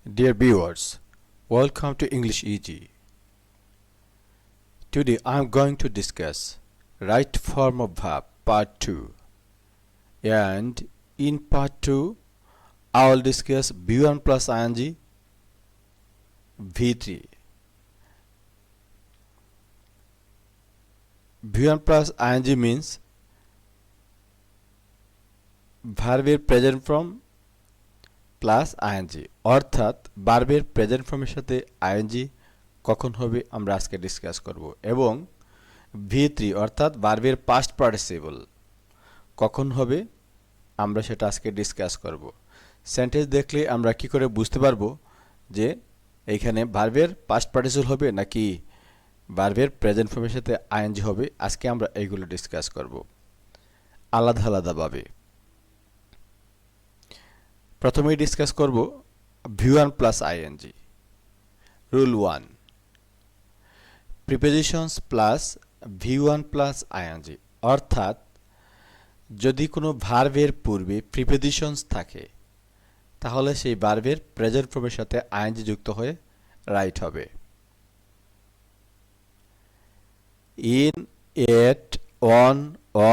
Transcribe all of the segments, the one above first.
Dear viewers, welcome to English Easy. Today I am going to discuss right form of verb part 2, and in part 2 I will discuss V1 plus ing V3. V1 plus ing means ভার্বের present form plus ING, অর্থাৎ ভার্বের present ফর্মের সাথে ING কখন হবে আমরা আজকে discuss করব, এবং ভি3 অর্থাৎ ভার্বের পাস্ট পার্টিসিপল কখন হবে আমরা সেটা আজকে ডিসকাস করব। সেন্টেন্স দেখলে আমরা কি করে বুঝতে পারবো যে এইখানে ভার্বের পাস্ট পার্টিসিপল হবে নাকি ভার্বের প্রেজেন্ট ফর্মের সাথে আইএনজি হবে, আজকে আমরা এইগুলো ডিসকাস করব আলাদা আলাদাভাবে। প্রথমেই ডিসকাস করব V1 plus ING. Rule 1, prepositions plus V1 plus ING, অর্থাৎ যদি কোনো ভার্বের পূর্বে প্রিপোজিশনস থাকে তাহলে সেই ভার্বের প্রেজেন্ট ফর্মের সাথে আইএনজি যুক্ত হয়ে রাইট হবে। In, at, on,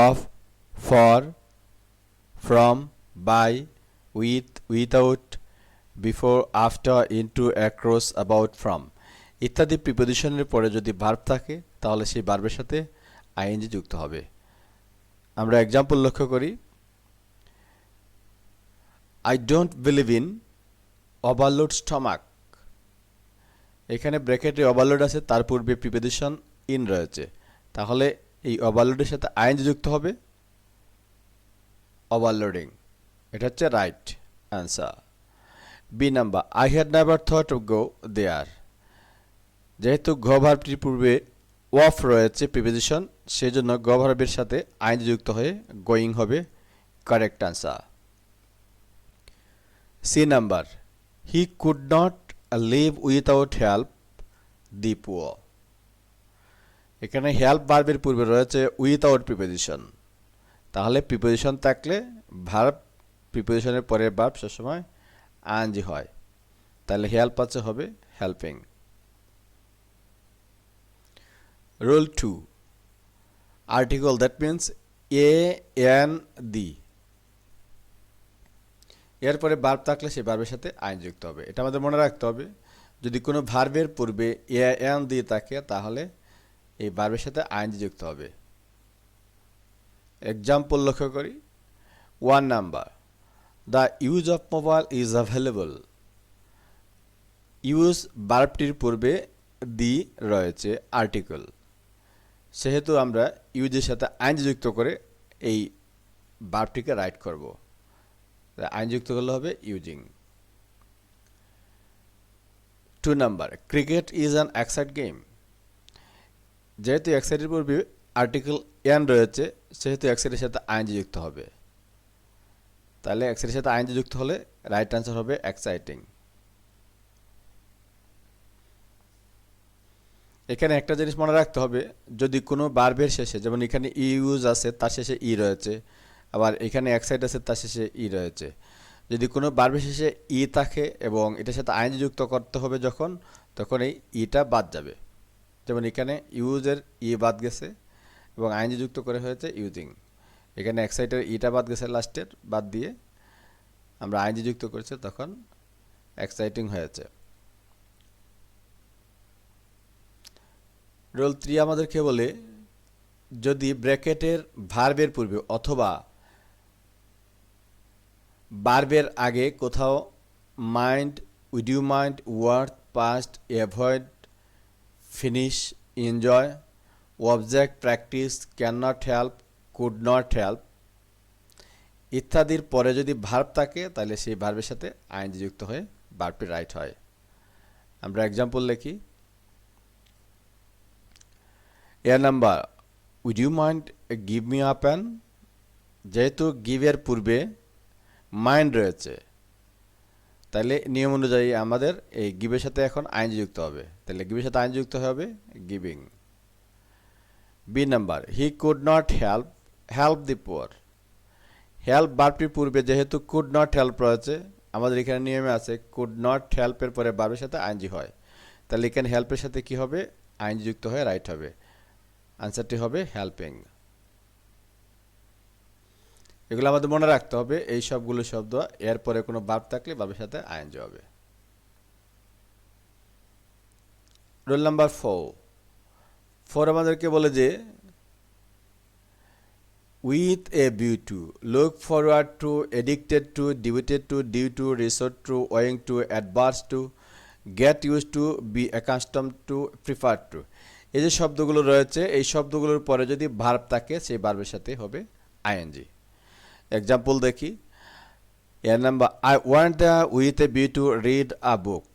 of, for, from, by, with, without, before, after, into, across, about, from ইত্যাদি প্রিপোজিশনের পরে যদি ভার্ব থাকে তাহলে সেই ভার্বের সাথে আইএনজি যুক্ত হবে। আমরা এক্সাম্পল লক্ষ্য করি, I don't believe in overload stomach. এখানে ব্র্যাকেটে ওভারলোড আছে, তার পূর্বে প্রিপোজিশন ইন রয়েছে, তাহলে এই ওভারলোডের সাথে আইএনজি যুক্ত হবে ওভারলোডিং। এটা হচ্ছে right answer. B number, I had never thought to go there. যেহেতু গ ভার্বটির পূর্বে অফ রয়েছে প্রিপোজিশন, সেজন্য গ ভার্বের সাথে আইএনজি যুক্ত হয়ে গোয়িং হবে correct answer. C number, he could not live without help the poor. এখানে হেল্প ভার্বের পূর্বে রয়েছে উইথাউট প্রিপোজিশন, তাহলে প্রিপোজিশন থাকলে ভার্ব প্রিপোজিশনের পরের ভার্ব সবসময় আইএনজি হয়, তাহলে হেল্প আছে হবে helping. Rule 2, article that means A N the, এরপরে ভার্ব থাকলে সেই ভার্বের সাথে আইএনজি যুক্ত হবে। এটা আমাদের মনে রাখতে হবে, যদি কোনো ভার্বের পূর্বে এ এন দি থাকে তাহলে এই ভার্বের সাথে আইএনজি যুক্ত হবে। এক্সাম্পল লক্ষ্য করি, 1 number, the use of mobile is available. Use ভার্বটির পূর্বে দি রয়েছে আর্টিকেল, সেহেতু আমরা ইউজের সাথে আইএনজি যুক্ত করে এই ভার্বটিকে রাইট করব। আইএনজি যুক্ত করলে হবে using. 2 number, cricket is an excite game. যেহেতু এক্সাইটের পূর্বে আর্টিকেল এন রয়েছে, সেহেতু এক্সাইটের সাথে আইএনজি যুক্ত হবে, তাহলে এক্সাইটের সাথে আইএনজি যুক্ত হলে রাইট অ্যান্সার হবে এক্সাইটিং। এখানে একটা জিনিস মনে রাখতে হবে, যদি কোনো ভার্বের শেষে, যেমন এখানে ইউজ আছে তার শেষে ই রয়েছে, আবার এখানে এক্সাইট আছে তার শেষে ই রয়েছে, যদি কোনো ভার্বের শেষে ই থাকে এবং এটার সাথে আইএনজি যুক্ত করতে হবে যখন, তখন এই ইটা বাদ যাবে। যেমন এখানে ইউজের ই বাদ গেছে এবং আইএনজি যুক্ত করে হয়েছে ইউজিং। এখানে এক্সাইটের ইটা বাদ গেছে, লাস্টের বাদ দিয়ে আমরা আইএনজি যুক্ত করেছি, তখন এক্সাইটিং হয়েছে। রুল 3 আমাদেরকে বলে, যদি ব্র্যাকেটের ভার্বের পূর্বে অথবা ভার্বের আগে কোথাও mind, would you mind, worth, past, avoid, finish, enjoy, object, practice, can not help, could not help ইত্যাদির পরে যদি ভার্ব থাকে তাহলে সেই ভার্বের সাথে আইএনজি যুক্ত হয়ে ভার্বটি রাইট হয়। আমরা এক্সাম্পল লিখি, A number, would you mind give me a pen. যেহেতু গিভের পূর্বে মাইন্ড রয়েছে, তাহলে নিয়ম অনুযায়ী আমাদের এই গিভের সাথে এখন আইএনজি যুক্ত হবে, তাহলে গিভের সাথে আইএনজি যুক্ত হবে giving. B number, he could not help the poor. Help ভার্বটির পূর্বে যেহেতু কুড নট হেল্প রয়েছে, আমাদের এখানে নিয়মে আছে কুড নট হেল্পের পরে ভার্বের সাথে আইএনজি হয়, তাহলে এখানে হেল্পের সাথে কি হবে, আইএনজি যুক্ত হয়ে রাইট হবে, আনসারটি হবে হেল্পিং। এগুলো আমাদের মনে রাখতে হবে, এই সবগুলো শব্দ এরপরে কোনো ভার্ব থাকলে ভার্বের সাথে আইএনজি হবে। রোল নাম্বার 4 আমাদেরকে বলে যে with a view to, look forward to, addicted to, devoted to, due to, resort to, owing to, adverse to, get use to, be accustom to, prefer to. এই যে শব্দগুলো রয়েছে, এই শব্দগুলোর পরে যদি ভার্ব থাকে সেই ভার্বের সাথে হবে আইএনজি। এক্সাম্পল দেখি। এর number, I want the with a view to read a book.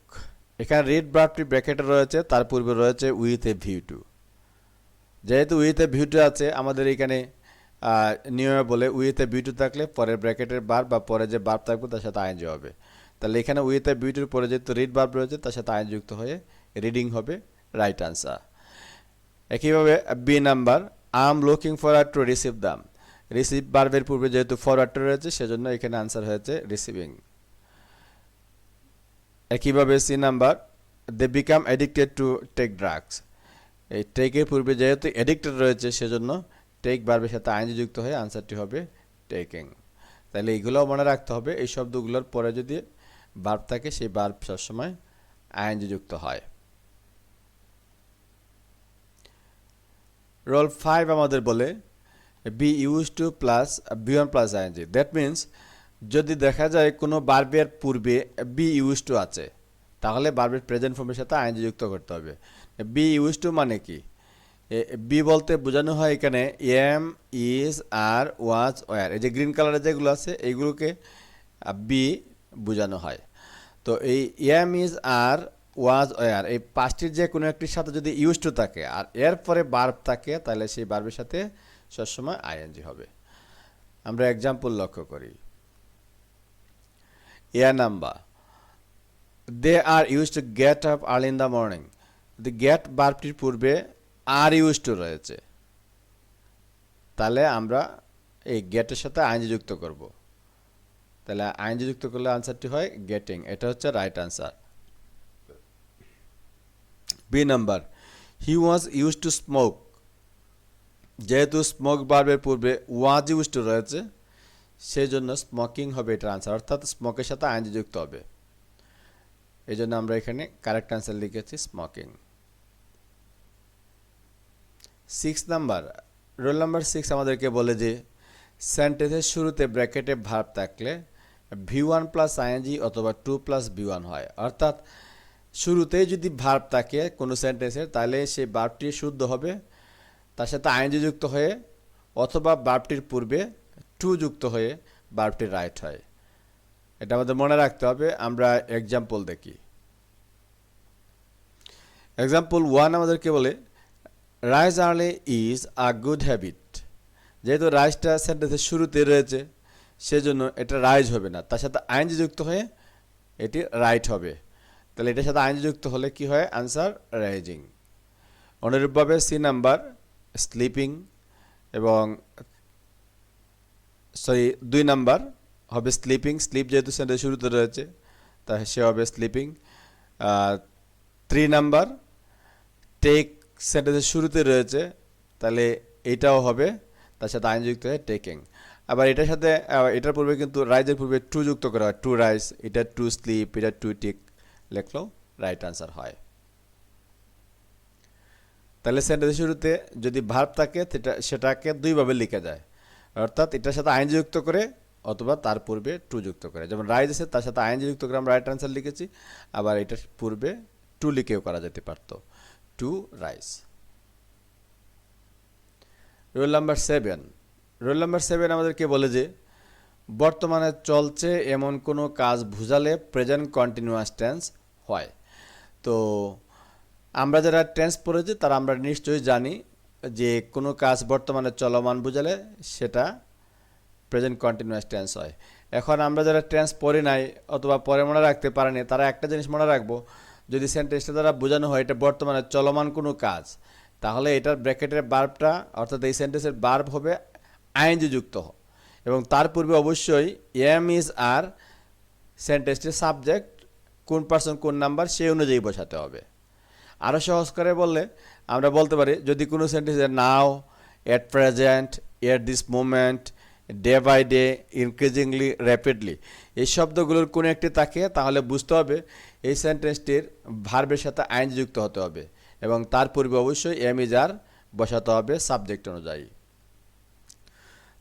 এখানে রিড ভার্বটি ব্র্যাকেটে রয়েছে, তার পূর্বে রয়েছে উইথ এ ভিউ টু। যেহেতু উইথ এ ভিউ টু আছে, আমাদের এখানে নিয়মে বলে উইথ এ ভিউ টু থাকলে পরের ব্র্যাকেটের ভার্ব বা পরে যে ভার্ব থাকবে তার সাথে আইএনজি হবে। তাহলে এখানে উইথ এ ভিউ টুর পরে যেহেতু রিড ভার্ব রয়েছে, তার সাথে আইএনজি যুক্ত হয়ে রিডিং হবে রাইট আনসার। একইভাবে B number, I am looking forward to receive them. Receive ভার্বের পূর্বে যেহেতু ফরওয়ার্ড রয়েছে, সেজন্য এখানে আনসার হয়েছে রিসিভিং। একইভাবে C number, they become addicted to take drugs. এই টেকের পূর্বে যেহেতু এডিক্টেড রয়েছে, সেজন্য টেক ভার্বের সাথে আইএনজি যুক্ত হয়ে আনসারটি হবে টেকিং। তাহলে এইগুলোও মনে রাখতে হবে, এই শব্দগুলোর পরে যদি ভার্ব থাকে সেই ভার্ব সবসময় আইএনজি যুক্ত হয়। রোল 5 আমাদের বলে be use to plus V one plus ING. That means যদি দেখা যায় কোনো ভার্বের পূর্বে বি ইউজ টু আছে, তাহলে ভার্বের প্রেজেন্ট ফর্মের সাথে আইএনজি যুক্ত করতে হবে। বি ইউজ টু মানে কি? বি বলতে বোঝানো হয় এখানে am, is, are, was, were. এই যে গ্রিন কালারের যেগুলো আছে এইগুলোকে বি বোঝানো হয়। তো এই am, is, are, was, were এই পাঁচটির যে কোনো একটির সাথে যদি ইউজ টু থাকে আর এরপরে ভার্ব থাকে, তাহলে সেই ভার্বের সাথে সবসময় আইএনজি হবে। আমরা এক্সাম্পল লক্ষ্য করি। A number, they are use to get up early in the morning. যদি গেট ভার্বটির পূর্বে আর ইউজ টু রয়েছে, তাহলে আমরা এই গেটের সাথে আইএনজি যুক্ত করব। তাহলে আইএনজি যুক্ত করলে আনসারটি হয় গেটিং। এটা হচ্ছে right answer. B number, he was use to smoke. যেহেতু স্মোক ভার্বের পূর্বে ওয়াজ ইউজ টু রয়েছে, সেই জন্য স্মোকিং হবে এটার আনসার, অর্থাৎ স্মোকের সাথে আইএনজি যুক্ত হবে। এই জন্য আমরা এখানে কারেক্ট আনসার লিখেছি স্মোকিং। 6 নাম্বার, রোল নাম্বার 6 আমাদেরকে বলে যে সেন্টেন্সের শুরুতে ব্র্যাকেটে ভার্ব থাকলে ভি1 প্লাস আইএনজি অথবা 2 প্লাস ভি1 হয়। অর্থাৎ শুরুতেই যদি ভার্ব থাকে কোনো সেন্টেন্সের, তাহলে সেই ভার্বটি শুদ্ধ হবে, তার সাথে আইএনজি যুক্ত হয়ে, অথবা ভার্বটির পূর্বে টু যুক্ত হয়ে ভার্বটি রাইট হয়। এটা আমাদের মনে রাখতে হবে। আমরা এক্সাম্পল দেখি। এক্সাম্পল 1 আমাদেরকে বলে rise early is a good habit. যেহেতু রাইজটা সেন্টেন্সের শুরুতে রয়েছে, সেজন্য এটা রাইজ হবে না, তার সাথে আইএনজি যুক্ত হয়ে এটি রাইট হবে। তাহলে এটার সাথে আইএনজি যুক্ত হলে কি হয়? Answer rising. অনুরূপভাবে সি নাম্বার, স্লিপিং, এবং 2 নাম্বার হবে স্লিপিং। স্লিপ যেহেতু সেন্টেন্সের শুরুতে রয়েছে, তাই সে হবে স্লিপিং। 3 নাম্বার, টেক সেন্টেন্সের শুরুতে রয়েছে, তাহলে এইটাও হবে, তার সাথে আইন যুক্ত হয়ে টেকিং। আবার এটার সাথে এটার পূর্বে কিন্তু রাইজের পূর্বে টু যুক্ত করা হয়, টু রাইজ, এটা টু স্লিপ, এটা টু টেক লেখলেও রাইট আনসার হয়। তাহলে সেন্টেন্সের শুরুতে যদি ভার্ব থাকে সেটাকে দুইভাবে লেখা যায়, অর্থাৎ এটার সাথে আইন যুক্ত করে অথবা তার পূর্বে টু যুক্ত করে। যেমন রাইজ আছে, তার সাথে আইন যুক্ত করে আমরা রাইট আনসার লিখেছি, আবার এটার পূর্বে টু লিখেও করা যেতে পারত, two rice. Roll number 7, roll number 7 আমাদেরকে বলে যে বর্তমানে চলছে এমন কোনো কাজ বুঝালে প্রেজেন্ট কন্টিনিউয়াস টেন্স হয়। তো আমরা যারা টেন্স পড়েছি তারা আমরা নিশ্চয়ই জানি যে কোনো কাজ বর্তমানে চলমান বুঝালে সেটা প্রেজেন্ট কন্টিনিউয়াস টেন্স হয়। এখন আমরা যারা টেন্স পড়ি নাই অথবা পরে মনে রাখতে পারেনি, তারা একটা জিনিস মনে রাখবো, যদি সেন্টেন্সটা দ্বারা বোঝানো হয় এটা বর্তমানে চলমান কোনো কাজ, তাহলে এটার ব্র্যাকেটের ভার্বটা, অর্থাৎ এই সেন্টেন্সের ভার্ব হবে আইএনজি যুক্ত, এবং তার পূর্বে অবশ্যই এম, ইজ, আর সেন্টেন্সটির সাবজেক্ট কোন পার্সন কোন নাম্বার সেই অনুযায়ী বসাতে হবে। আরও সহজ করে বললে আমরা বলতে পারি, যদি কোনো সেন্টেন্সে now, at present, at this moment, day by day, increasingly, rapidly এই শব্দগুলোর কোনো একটি থাকে, তাহলে বুঝতে হবে এই সেন্টেন্সটির ভার্বের সাথে আইএনজি যুক্ত হতে হবে এবং তার পূর্বে অবশ্যই এম ইজ আর বসাতে হবে সাবজেক্ট অনুযায়ী।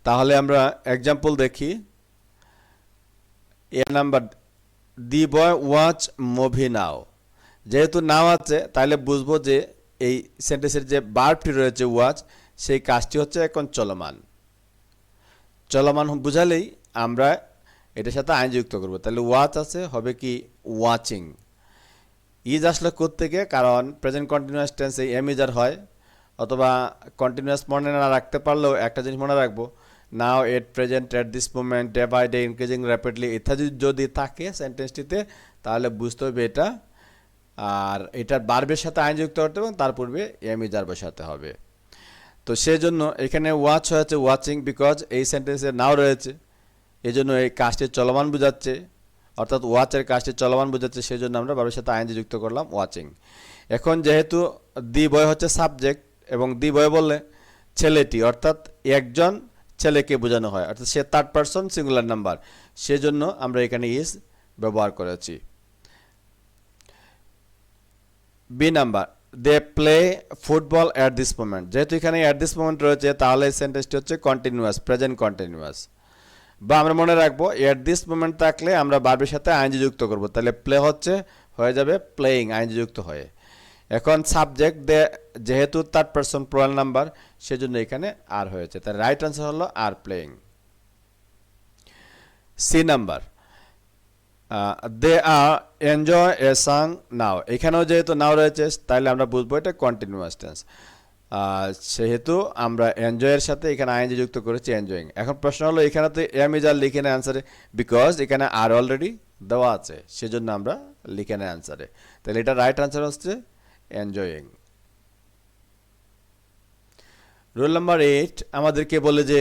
তাহলে আমরা এক্সাম্পল দেখি। A number, the boy watch movie নাও। যেহেতু নাও আছে তাহলে বুঝবো যে এই সেন্টেন্সের যে ভার্বটি রয়েছে ওয়াচ, সেই কাজটি হচ্ছে এখন চলমান। চলমান বুঝালেই আমরা এটার সাথে আইন যুক্ত করবো। তাহলে ওয়াচ আছে, হবে কি ওয়াচিং। ইজ আসলে কোত্থেকে, কারণ প্রেজেন্ট কন্টিনিউয়াস টেন্সে এম ইজ আর হয়, অথবা কন্টিনিউয়াস মনে না রাখতে পারলেও একটা জিনিস মনে রাখবো, now, at present, at this moment, day by day, increasing rapidly ইত্যাদি যদি থাকে সেন্টেন্সটিতে, তাহলে বুঝতে হবে এটা। আর এটার ভার্বের সাথে আইন যুক্ত করতে হবে এবং তার পূর্বে এম ইজ আর বসাতে হবে। তো সেই জন্য এখানে ওয়াচ হয়েছে ওয়াচিং, বিকজ এই সেন্টেন্সে নাও রয়েছে, এই জন্য এই কাজটি চলমান বোঝাচ্ছে, অর্থাৎ ওয়াচের কাজটি চলমান বোঝাচ্ছে, সেই জন্য আমরা ভার্বের সাথে আইএনজি যুক্ত করলাম ওয়াচিং। এখন যেহেতু দি বয় হচ্ছে সাবজেক্ট এবং দি বয় বললে ছেলেটি, অর্থাৎ একজন ছেলেকে বোঝানো হয়, অর্থাৎ সে থার্ড পারসন সিঙ্গুলার নাম্বার, সেজন্য আমরা এখানে ইজ ব্যবহার করেছি। B number, they play football at this moment. যেহেতু এখানে অ্যাট দিস মোমেন্ট রয়েছে, তাহলে এই সেন্টেন্সটি হচ্ছে কন্টিনিউয়াস, প্রেজেন্ট কন্টিনিউয়াস। বা আমরা মনে রাখবো অ্যাট দিস মোমেন্ট থাকলে আমরা ভার্বের সাথে আইএনজি যুক্ত করব, তাহলে প্লে হচ্ছে হয়ে যাবে প্লেয়িং, আইএনজি যুক্ত হয়ে। এখন সাবজেক্ট দে যেহেতু থার্ড পারসন প্লুরাল নাম্বার, সেজন্য এখানে আর হয়েছে, তাহলে রাইট আনসার হলো are playing. C number, they are enjoy a song now. এখানেও যেহেতু নাও রয়েছে, তাহলে আমরা বুঝবো এটা কন্টিনিউয়াস টেন্স, সেহেতু আমরা এনজয়ের সাথে এখানে আইএনজি যুক্ত করেছি এনজয়িং। এখন প্রশ্ন হলো এখানে তো এম ইজ আর লিখে নেয় অ্যান্সারে, বিকজ এখানে আর অলরেডি দেওয়া আছে, সেজন্য আমরা লিখে নেয় অ্যান্সারে। তাহলে এটা রাইট আনসার হচ্ছে এনজয়িং। রুল নাম্বার 8 আমাদেরকে বলে যে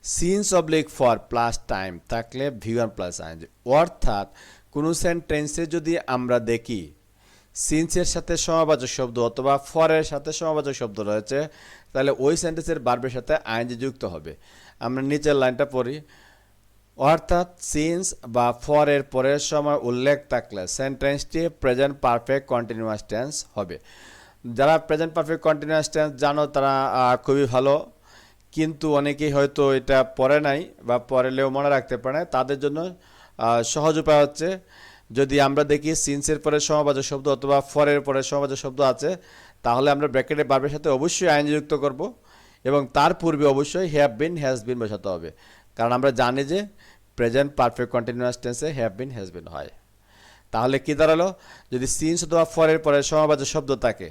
since oblique for plus time থাকলে ভি1 প্লাস আইএনজি, অর্থাৎ কোনো সেন্টেন্সে যদি আমরা দেখি সিন্সের সাথে সমাবাচক শব্দ অথবা ফরের সাথে সমাবাচক শব্দ রয়েছে, তাহলে ওই সেন্টেন্সের ভার্বের সাথে আইএনজি যুক্ত হবে। আমরা নিচের লাইনটা পড়ি, অর্থাৎ সিন্স বা ফরের পরের সময় উল্লেখ থাকলে সেন্টেন্সটি প্রেজেন্ট পারফেক্ট কন্টিনিউয়াস টেন্স হবে। যারা প্রেজেন্ট পারফেক্ট কন্টিনিউয়াস টেন্স জানো তারা খুবই ভালো, কিন্তু অনেকেই হয়তো এটা পড়ে নাই বা পড়লেও মনে রাখতে পারে না, তাদের জন্য সহজ উপায় হচ্ছে, যদি আমরা দেখি সিন্সের পরে সমাবাচক শব্দ অথবা ফরের পরে সমাবাচক শব্দ আছে, তাহলে আমরা ব্র্যাকেটের ভার্বের সাথে অবশ্যই আইএনজি যুক্ত করব এবং তার পূর্বে অবশ্যই হ্যাভ বিন হ্যাজ বিন বসাতে হবে, কারণ আমরা জানি যে প্রেজেন্ট পারফেক্ট কন্টিনিউয়াস টেন্সে হ্যাভ বিন হ্যাজ বিন হয়। তাহলে কি দাঁড়ালো, যদি সিন্স অথবা ফরের পরে সমাবাচক শব্দ থাকে,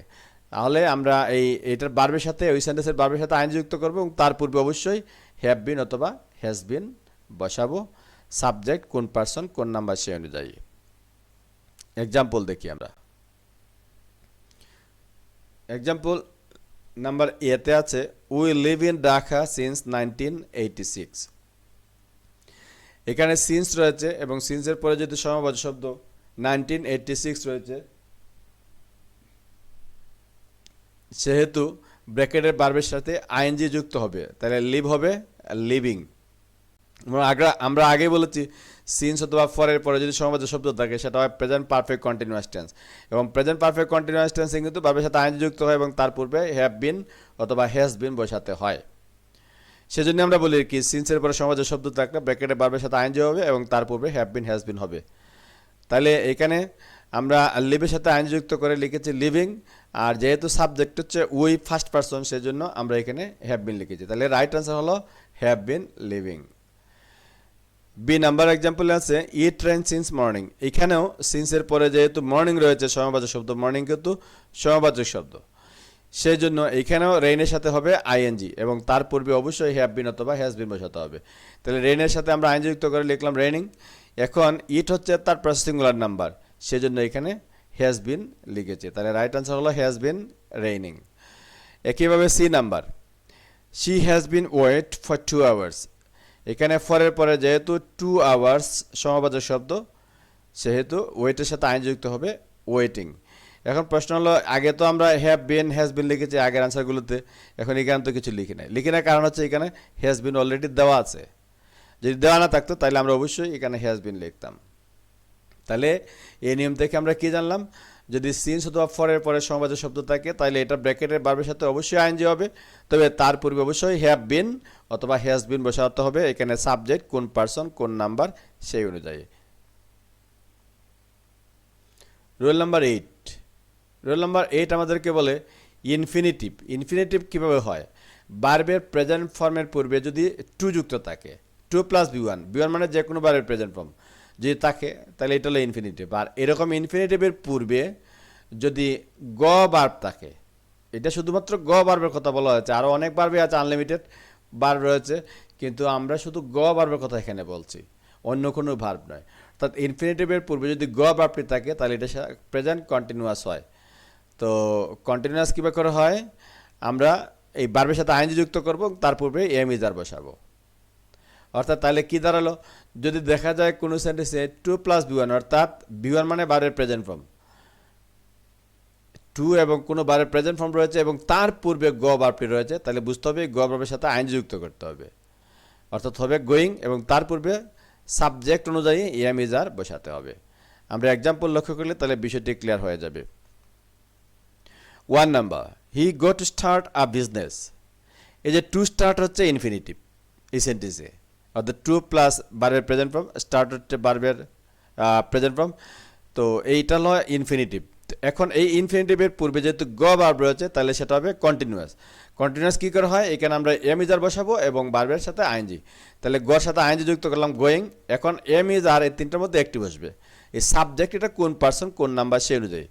তাহলে আমরা এইটার ভার্বের সাথে ওই সেন্টেন্সের ভার্বের সাথে আইএনজি যুক্ত করব এবং তার পূর্বে অবশ্যই হ্যাভ বিন অথবা হ্যাজ বিন বসাবো, সাবজেক্ট কোন পার্সন কোন নাম্বার সেই অনুযায়ী। এক্সাম্পল দেখি আমরা। এক্সাম্পল নাম্বার এতে আছে, we live in Dhaka since 1986। এখানে সিন্স রয়েছে এবং সিন্সের পরে যেহেতু সমাবাচক শব্দ 1986 রয়েছে, সেহেতু ব্র্যাকেটের ভার্বের সাথে আইএনজি যুক্ত হবে, তাহলে লিভ হবে লিভিং। আমরা আগেই বলেছি সিন্স অথবা ফরের পরে যদি সমাবাচক শব্দ থাকে সেটা হয় প্রেজেন্ট পারফেক্ট কন্টিনিউয়াস টেন্স, এবং প্রেজেন্ট পারফেক্ট কন্টিনিউয়াস টেন্সে কিন্তু ভার্বের সাথে আইএনজি যুক্ত হয় এবং তার পূর্বে হ্যাভ বিন অথবা হ্যাজ বিন বসাতে হয়। সেজন্য আমরা বলি কি সিন্সের পরে সমাবাচক শব্দ থাকলে ব্র্যাকেটের ভার্বের সাথে আইএনজি হবে এবং তার পূর্বে হ্যাভ বিন হ্যাজ বিন হবে। তাহলে এখানে আমরা লিভের সাথে আইএনজি যুক্ত করে লিখেছি লিভিং, আর যেহেতু সাবজেক্ট হচ্ছে উই ফার্স্ট পারসন, সেজন্য আমরা এখানে হ্যাভ বিন লিখেছি, তাহলে রাইট আনসার হলো have been living. B number example আছে, ইট রেন সিন্স মর্নিং। এখানেও সিন্সের পরে যেহেতু মর্নিং রয়েছে সমাবাচক শব্দ, মর্নিং কিন্তু সমাবাচক শব্দ, সেই জন্য এখানেও রেইনের সাথে হবে আইএনজি এবং তার পূর্বে অবশ্যই হ্যাভ বিন অথবা হ্যাজ বিন বসাতে হবে। তাহলে রেইনের সাথে আমরা আইএনজি যুক্ত করে লিখলাম রেইনিং। এখন ইট হচ্ছে তার সিঙ্গুলার নাম্বার, সেজন্য এখানে হ্যাজ বিন লিখেছে, তাহলে রাইট আনসার হলো হ্যাজ বিন রেইনিং। একইভাবে C number, she has been wait for 2 hours। এখানে ফরের পরে যেহেতু 2 আওয়ার্স সমবাচক শব্দ, সেহেতু ওয়েটের সাথে আইন যুক্ত হবে ওয়েটিং। এখন প্রশ্ন হলো, আগে তো আমরা হ্যাভ বিন হ্যাজ বিন লিখেছি আগের আনসারগুলোতে, এখন এখানে তো কিছু লিখি নাই। লিখি না কারণ হচ্ছে এখানে হ্যাজ বিন অলরেডি দেওয়া আছে। যদি দেওয়া না থাকতো তাহলে আমরা অবশ্যই এখানে হ্যাজ বিন লিখতাম। তাহলে এই নিয়ম থেকে আমরা কি জানলাম, যদি সিন্স অথবা ফরের পরে সমবাচক শব্দ থাকে তাহলে এটা ব্র্যাকেটের ভার্বের সাথে অবশ্যই আইএনজি হবে, তবে তার পূর্বে অবশ্যই হ্যাভ বিন অথবা হ্যাজ বিন বসাতে হবে। এখানে সাবজেক্ট কোন পার্সন কোন নাম্বার সেই অনুযায়ী। Rule number 8। রুল নাম্বার 8 আমাদেরকে বলে ইনফিনিটিভ। ইনফিনিটিভ কীভাবে হয়? ভার্বের প্রেজেন্ট ফর্মের পূর্বে যদি টু যুক্ত থাকে, টু প্লাস বি1, বি1 মানে যে কোনো ভার্বের প্রেজেন্ট ফর্ম যদি থাকে তাহলে এটা হলো ইনফিনিটিভ। আর এরকম ইনফিনিটিভের পূর্বে যদি গ ভার্ব থাকে, এটা শুধুমাত্র গ ভার্বের কথা বলা হয়েছে, আরও অনেক ভার্বই আছে, আনলিমিটেড ভার্ব রয়েছে, কিন্তু আমরা শুধু গ ভার্বের কথা এখানে বলছি, অন্য কোনো ভার্ব নয়। অর্থাৎ ইনফিনিটিভের পূর্বে যদি গ ভার্বটি থাকে তাহলে এটা প্রেজেন্ট কন্টিনিউয়াস হয়। তো কন্টিনিউয়াস কীভাবে করে হয়, আমরা এই ভার্বের সাথে আইএনজি যুক্ত করব, তার পূর্বে এম ইজ আর বসাবো। অর্থাৎ তাহলে কি দাঁড়ালো, যদি দেখা যায় কোনো সেন্টেন্সে 2 প্লাস বি1, অর্থাৎ বি1 মানে ভার্বের প্রেজেন্ট ফর্ম, 2 এবং কোনো ভার্বের প্রেজেন্ট ফর্ম রয়েছে এবং তার পূর্বে গ ভার্বটি রয়েছে, তাহলে বুঝতে হবে গ ভার্বের সাথে আইএনজি যুক্ত করতে হবে। অর্থাৎ হবে গোয়িং এবং তার পূর্বে সাবজেক্ট অনুযায়ী এম ইজ আর বসাতে হবে। আমরা এক্সাম্পল লক্ষ্য করলে তাহলে বিষয়টি ক্লিয়ার হয়ে যাবে। 1 number, he go to start a business. এই যে টু স্টার্ট হচ্ছে ইনফিনিটিভ এই সেন্টেন্সে, অর্থাৎ 2 প্লাস ভার্বের প্রেজেন্ট ফর্ম, স্টার্ট হচ্ছে ভার্বের প্রেজেন্ট ফর্ম, তো এইটা হলো ইনফিনিটিভ। এখন এই ইনফিনিটিভের পূর্বে যেহেতু গ ভার্ব রয়েছে তাহলে সেটা হবে কন্টিনিউয়াস। কন্টিনিউয়াস কী করে হয়, এখানে আমরা এম ইজ আর বসাবো এবং ভার্বের সাথে আইএনজি, তাহলে গর সাথে আইএনজি যুক্ত করলাম গোয়িং। এখন এম ইজ আর এই তিনটার মধ্যে একটি বসবে। এই সাবজেক্ট এটা কোন পার্সন কোন নাম্বার সেই অনুযায়ী,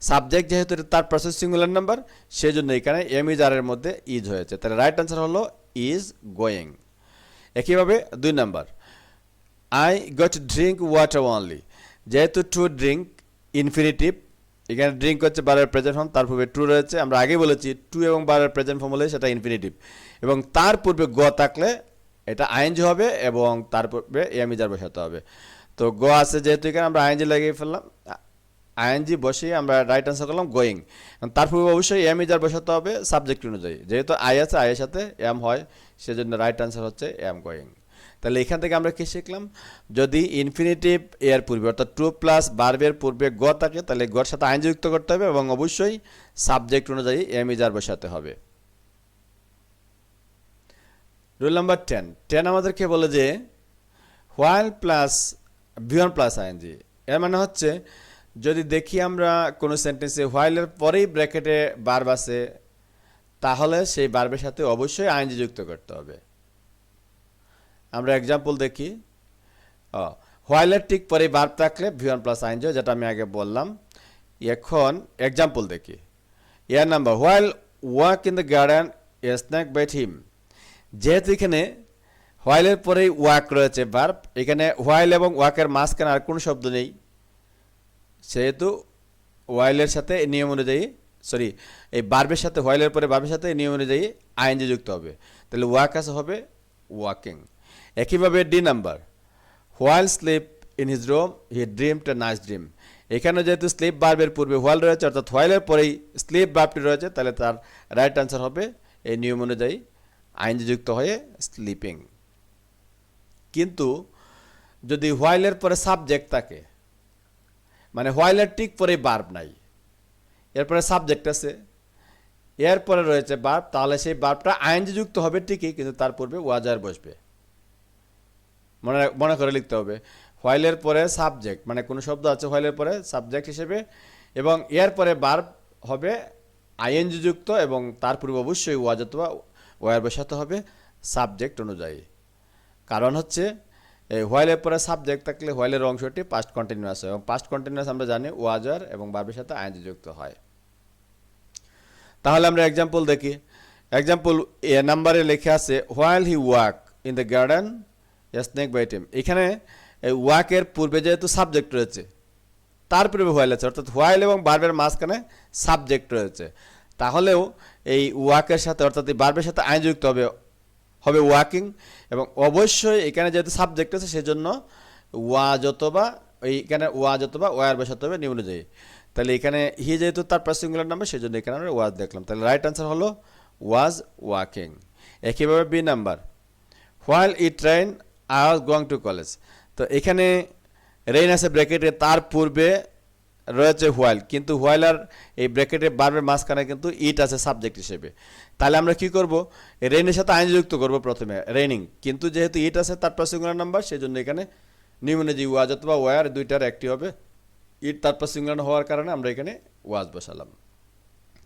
সাবজেক্ট যেহেতু এটা তার পার্সন সিঙ্গুলার নাম্বার, সেই জন্য এখানে এম ইজ আর এর মধ্যে ইজ হয়েছে, তাহলে রাইট আনসার হলো ইজ গোয়িং। একইভাবে 2 number, I got drink water only. যেহেতু টু ড্রিঙ্ক ইনফিনিটিভ, এখানে ড্রিঙ্ক হচ্ছে ভার্বের প্রেজেন্ট ফর্ম, তার পূর্বে টু রয়েছে, আমরা আগে বলেছি টু এবং ভার্বের প্রেজেন্ট ফর্ম হলে সেটা ইনফিনিটিভ, এবং তার পূর্বে গ থাকলে এটা আইএনজি হবে এবং তার পূর্বে এম ইজ আর বসাতে হবে। তো গ আছে যেহেতু এখানে আমরা আইএনজি লাগিয়ে ফেললাম, আইএনজি বসিয়ে আমরা রাইট আনসার করলাম গোয়িং। তার পূর্বে অবশ্যই এম ইজ আর বসাতে হবে সাবজেক্ট অনুযায়ী, যেহেতু আই আছে আইয়ের সাথে এম হয়, সেজন্য রাইট আনসার হচ্ছে এম গোয়িং। তাহলে এখান থেকে আমরা কি শিখলাম, যদি ইনফিনিটিভ এর পূর্বে অর্থাৎ 2 প্লাস ভার্বের পূর্বে গ থাকে তাহলে গর সাথে আইএনজি যুক্ত করতে হবে এবং অবশ্যই সাবজেক্ট অনুযায়ী এম ইজ আর বসাতে হবে। রুল নাম্বার 10 আমাদেরকে বলে যে while plus V one plus ING, এর মানে হচ্ছে যদি দেখি আমরা কোনো সেন্টেন্সে হোয়াইলের পরেই ব্র্যাকেটে ভার্ব আছে তাহলে সেই ভার্বের সাথে অবশ্যই আইএনজি যুক্ত করতে হবে। আমরা এক্সাম্পল দেখি, হোয়াইলের ঠিক পরে ভার্ব থাকলে বি1 প্লাস আইএনজি, যেটা আমি আগে বললাম। এখন এক্সাম্পল দেখি, এর number, while walk in the garden a snake bite him. যেহেতু এখানে হোয়াইলের পরেই ওয়াক রয়েছে ভার্ব, এখানে হোয়াইল এবং ওয়াকের মাঝখানে আর কোনো শব্দ নেই, সেহেতু হোয়াইলের সাথে নিয়ম অনুযায়ী এই ভার্বের সাথে হোয়াইলের পরে ভার্বের সাথে নিয়ম অনুযায়ী আইএনজি যুক্ত হবে, তাহলে ওয়াক আছে হবে ওয়াকিং। একইভাবে D number, while slip in his room he dreamed a nice dream. এখানে যেহেতু স্লিপ ভার্বের পূর্বে হোয়াইল রয়েছে অর্থাৎ হোয়াইলের পরেই স্লিপ ভার্বটি রয়েছে, তাহলে তার রাইট আনসার হবে এই নিয়ম অনুযায়ী আইএনজি যুক্ত হয়ে স্লিপিং। কিন্তু যদি হোয়াইলের পরে সাবজেক্ট থাকে, মানে হোয়াইলের ঠিক পরে ভার্ব নাই, এরপরে সাবজেক্ট আছে, এরপরে রয়েছে ভার্ব, তাহলে সেই ভার্বটা আইএনজি যুক্ত হবে ঠিকই, কিন্তু তার পূর্বে ওয়াজ আর বসবে। মনে করে লিখতে হবে, হোয়াইলের পরে সাবজেক্ট, মানে কোনো শব্দ আছে হোয়াইলের পরে সাবজেক্ট হিসেবে, এবং এরপরে ভার্ব হবে আইএনজি যুক্ত এবং তার পূর্বে অবশ্যই ওয়াজ অথবা ওয়ার বসাতে হবে সাবজেক্ট অনুযায়ী। কারণ হচ্ছে এই হোয়াইলের পরে সাবজেক্ট থাকলে হোয়াইলের অংশটি পাস্ট কন্টিনিউয়াস হয়, এবং পাস্ট কন্টিনিউয়াস আমরা জানি ওয়াজ আর এবং ভার্বের সাথে আইএনজি যুক্ত হয়। তাহলে আমরা এক্সাম্পল দেখি। এক্সাম্পল এ নাম্বারে লেখা আছে, while he walk in the garden a snake bite him. এখানে এই ওয়াকের পূর্বে যেহেতু সাবজেক্ট রয়েছে, তার পূর্বে হোয়াইল আছে, অর্থাৎ হোয়াইল এবং ভার্বের মাঝখানে সাবজেক্ট রয়েছে, তাহলেও এই ওয়াকের সাথে অর্থাৎ এই ভার্বের সাথে আইএনজি যুক্ত হবে, হবে ওয়াকিং, এবং অবশ্যই এখানে যেহেতু সাবজেক্ট আছে সেজন্য ওয়াজ অথবা এইখানে ওয়াজ অথবা ওয়ার বসাতে হবে নিয়ম অনুযায়ী। তাহলে এখানে হি যেহেতু তার সিঙ্গুলার নাম্বার সেজন্য এখানে আমরা ওয়াজ দেখলাম। তাহলে রাইট আনসার হলো ওয়াজ ওয়াকিং। একইভাবে B number, while it rain I was going to college. তো এখানে রেইন আছে ব্র্যাকেটে, তার পূর্বে রয়েছে হোয়াইল, কিন্তু হোয়াইল আর এই ব্র্যাকেটে বারবার মাঝখানে কিন্তু ইট আছে সাবজেক্ট হিসেবে। তাহলে আমরা কি করব, রেইনের সাথে আইন যুক্ত করব প্রথমে রেইনিং, কিন্তু যেহেতু ইট আছে তার সিঙ্গুলার নাম্বার সেজন্য এখানে নিম্নে যে ওয়াজ অথবা ওয়ার দুইটার একটি হবে, ইট তারপর সিঙ্গুলার হওয়ার কারণে আমরা এখানে ওয়াজ বসালাম।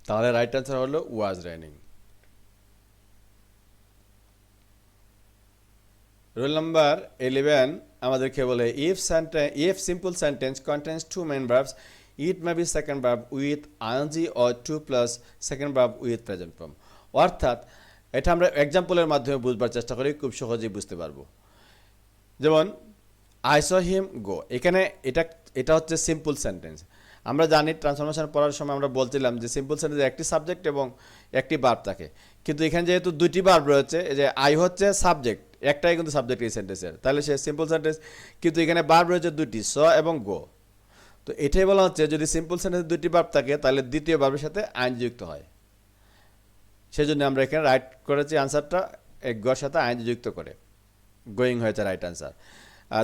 তাহলে রাইট অ্যান্সার হলো ওয়াজ রেইনিং। রোল নাম্বার 11 আমাদেরকে বলে if simple sentence contains two main verbs it may be second verb with ING or to plus second verb with present form. অর্থাৎ এটা আমরা এক্সাম্পলের মাধ্যমে বুঝবার চেষ্টা করি, খুব সহজেই বুঝতে পারবো। যেমন আই স হিম গো, এখানে এটা হচ্ছে সিম্পল সেন্টেন্স। আমরা জানি ট্রান্সফরমেশন পড়ার সময় আমরা বলছিলাম যে সিম্পল সেন্টেন্সে একটি সাবজেক্ট এবং একটি ভার্ব থাকে, কিন্তু এখানে যেহেতু দুটি ভার্ব রয়েছে, যে আই হচ্ছে সাবজেক্ট, একটাই কিন্তু সাবজেক্ট এই সেন্টেন্সের, তাহলে সে সিম্পল সেন্টেন্স, কিন্তু এখানে ভার্ব রয়েছে দুটি, স এবং গো। তো এটাই বলা হচ্ছে যদি সিম্পল সেন্টেন্সে দুটি ভার্ব থাকে তাহলে দ্বিতীয় ভার্বের সাথে আইন যুক্ত হয়। সেজন্য আমরা এখানে রাইট করেছি আনসারটা গর সাথে আইন যুক্ত করে গোয়িং হয়েছে right answer.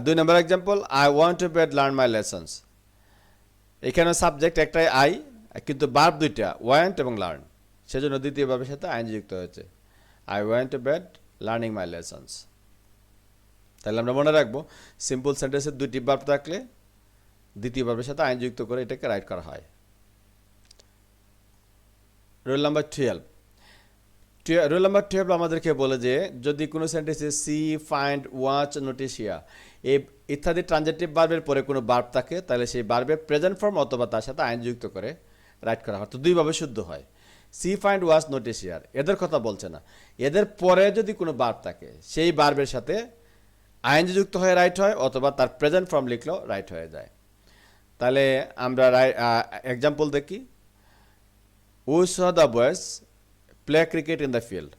2 number example, I want to bed learn my lessons. এখানে সাবজেক্ট একটাই আই, কিন্তু ভার্ব দুইটা ওয়ান্ট এবং লার্ন, সেজন্য দ্বিতীয় ভার্বের সাথে আইন যুক্ত হয়েছে, I want to bed learning my lessons. তাহলে আমরা মনে রাখবো সিম্পল সেন্টেন্সে দুটি ভার্ব থাকলে দ্বিতীয় ভার্বের সাথে আইন যুক্ত করে এটাকে রাইট করা হয়। রোল নাম্বার 12 আমাদেরকে বলে যে যদি কোনো সেন্টেন্সে see, find, watch, notice, hear ইত্যাদি ট্রানজেক্টিভ ভার্বের পরে কোনো ভার্ব থাকে তাহলে সেই ভার্বের প্রেজেন্ট ফর্ম অথবা তার সাথে আইন যুক্ত করে রাইট করা হয়, তো দুইভাবে শুদ্ধ হয়। See, find, watch, notice, hear এদের কথা বলছে না, এদের পরে যদি কোনো ভার্ব থাকে সেই ভার্বের সাথে আইন যুক্ত হয়ে রাইট হয়, অথবা তার প্রেজেন্ট ফর্ম লিখলেও রাইট হয়ে যায়। তাহলে আমরা এক্সাম্পল দেখি, we saw the boys play cricket in the field.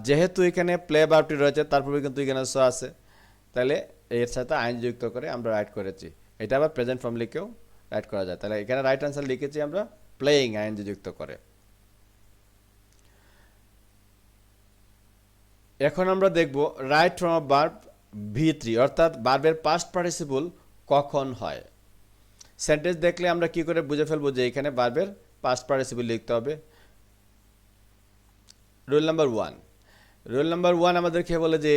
যেহেতু এখানে প্লে ভার্বটি রয়েছে তারপরে কিন্তু এখানে স আছে, তাহলে এর সাথে আইন যুক্ত করে আমরা রাইট করেছি। এটা আবার প্রেজেন্ট ফর্ম লিখেও রাইট করা যায়। তাহলে এখানে রাইট আনসার লিখেছি আমরা প্লেয়িং আইন যুক্ত করে। এখন আমরা দেখব right from a verb V3, অর্থাৎ ভার্বের পাস্ট পার্টিসিপল কখন হয়। সেন্টেন্স দেখলে আমরা কি করে বুঝে ফেলবো যে এখানে ভার্বের পাস্ট পার্টিসিপল লিখতে হবে। রুল নাম্বার 1 আমাদেরকে বলে যে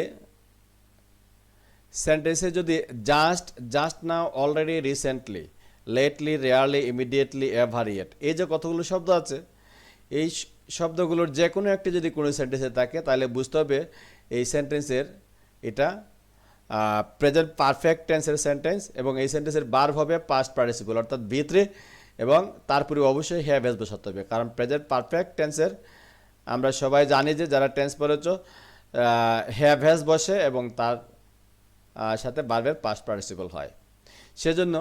সেন্টেন্সে যদি just now, already, recently, lately, rarely, immediately, ever yet, এই যে কতগুলো শব্দ আছে, এই শব্দগুলোর যে কোনো একটি যদি কোনো সেন্টেন্সে থাকে তাহলে বুঝতে হবে এই সেন্টেন্সের এটা প্রেজেন্ট পারফেক্ট টেন্সের সেন্টেন্স, এবং এই সেন্টেন্সের ভার্ব হবে পাস্ট পার্টিসিপল অর্থাৎ V3, এবং তারপরে অবশ্যই হ্যাভ হ্যাজ বসাতে হবে, কারণ প্রেজেন্ট পারফেক্ট টেন্সের আমরা সবাই জানি যে যারা টেন্স পড়েছ হ্যাভ হ্যাজ বসে এবং তার সাথে ভার্বের পাস্ট পার্টিসিপল হয়। সেজন্য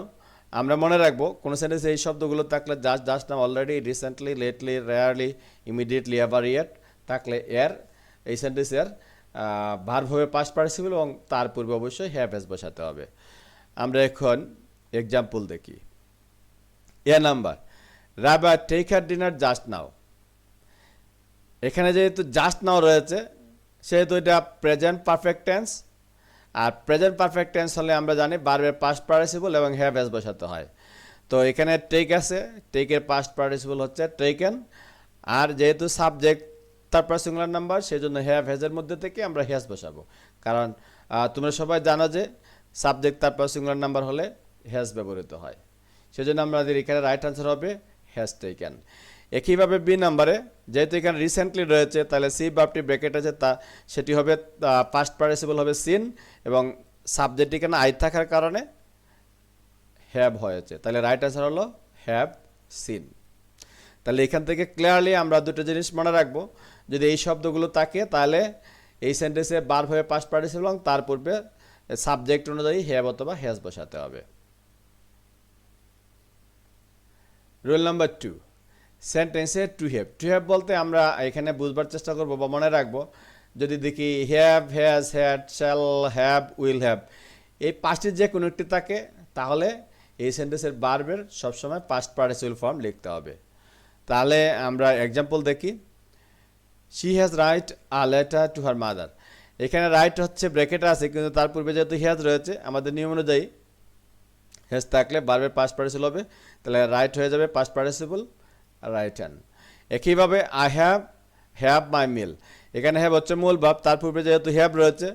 আমরা মনে রাখবো কোনো সেন্টেন্সে এই শব্দগুলো থাকলে just now, already, recently, lately, rarely, immediately, ever yet থাকলে এই সেন্টেন্সের ভার্ব হবে পাস্ট পার্টিসিপল এবং তার পূর্বে অবশ্যই হ্যাভ হ্যাজ বসাতে হবে। আমরা এখন এক্সাম্পল দেখি। Number, Raba take her dinner just now. এখানে যেহেতু জাস্ট নাও রয়েছে সেহেতু এটা প্রেজেন্ট পারফেক্ট টেন্স, আর প্রেজেন্ট পারফেক্ট টেন্স হলে আমরা জানি ভার্বের পাস্ট পার্টিসিপল এবং হ্যাভ হ্যাজ বসাতে হয়। তো এখানে টেক আছে, টেকের পাস্ট পার্টিসিপল হচ্ছে টেকেন, আর যেহেতু সাবজেক্ট তারপর সিঙ্গুলার নাম্বার সেজন্য হ্যাভ হ্যাজের মধ্যে থেকে আমরা হ্যাজ বসাবো, কারণ তোমরা সবাই জানো যে সাবজেক্ট তারপর সিঙ্গুলার নাম্বার হলে হ্যাজ ব্যবহৃত হয়। সেজন্য আমাদের এখানে রাইট আনসার হবে হ্যাজ টেকেন। একইভাবে বি নাম্বারে যেহেতু এখানে রিসেন্টলি রয়েছে তাহলে সি ভার্বটি ব্র্যাকেট আছে, সেটি হবে পাস্ট পার্টিসিপল হবে সিন, এবং সাবজেক্ট এখানে আই থাকার কারণে হ্যাভ হয়েছে, তাহলে রাইট আনসার হলো হ্যাভ সিন। তাহলে এখান থেকে ক্লিয়ারলি আমরা দুটো জিনিস মনে রাখবো, যদি এই শব্দগুলো থাকে তাহলে এই সেন্টেন্সে ভার্ব হয়ে পাস্ট পার্টিসিপল এবং তার পূর্বে সাবজেক্ট অনুযায়ী হ্যাভ অথবা হ্যাজ বসাতে হবে। রুল নাম্বার 2, সেন্টেন্সে টু হ্যাভ বলতে আমরা এখানে বুঝবার চেষ্টা করব বা মনে রাখবো যদি দেখি have, has, had, shall, have, will have, এই পাঁচটির যে কোনো একটি থাকে, তাহলে এই সেন্টেন্সের ভার্বের সবসময় পাস্ট পার্টিসিপল ফর্ম লিখতে হবে। তাহলে আমরা এক্সাম্পল দেখি। She has write a letter to her mother. এখানে রাইট হচ্ছে ব্র্যাকেট আছে, কিন্তু তার পূর্বে যেহেতু হ্যাজ রয়েছে, আমাদের নিয়ম অনুযায়ী হ্যাজ থাকলে ভার্বের পাস্ট পার্টিসিপল হবে, তাহলে রাইট হয়ে যাবে পাস্ট পার্টিসিপল রাইট হ্যান্ড। একইভাবে আই হ্যাভ মাই মিল, এখানে হ্যাভ হচ্ছে মূল ভাব, তার পূর্বে যেহেতু হ্যাভ রয়েছে,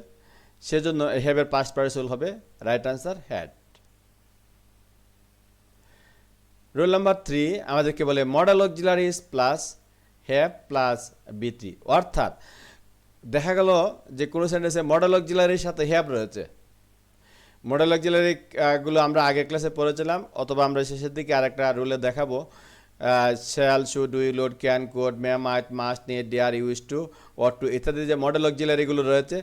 সেজন্য হ্যাভের পাস্ট পার্টিসিপল হবে right answer had. Rule number 3 আমাদেরকে বলে modal auxiliaries plus have plus বি3, অর্থাৎ দেখা গেল যে কোনো সেন্টেন্সে মডেল অক্সিলারির সাথে হ্যাভ রয়েছে। মডেল অক্সিলারি গুলো আমরা আগের ক্লাসে পড়েছিলাম, অথবা আমরা শেষের দিকে আরেকটা রুলে দেখাবো। Shall, should, will, would, can, could, may, might, must, need, dare, use to, ought to ইত্যাদি যে মডেল অক্সিলারিগুলো রয়েছে,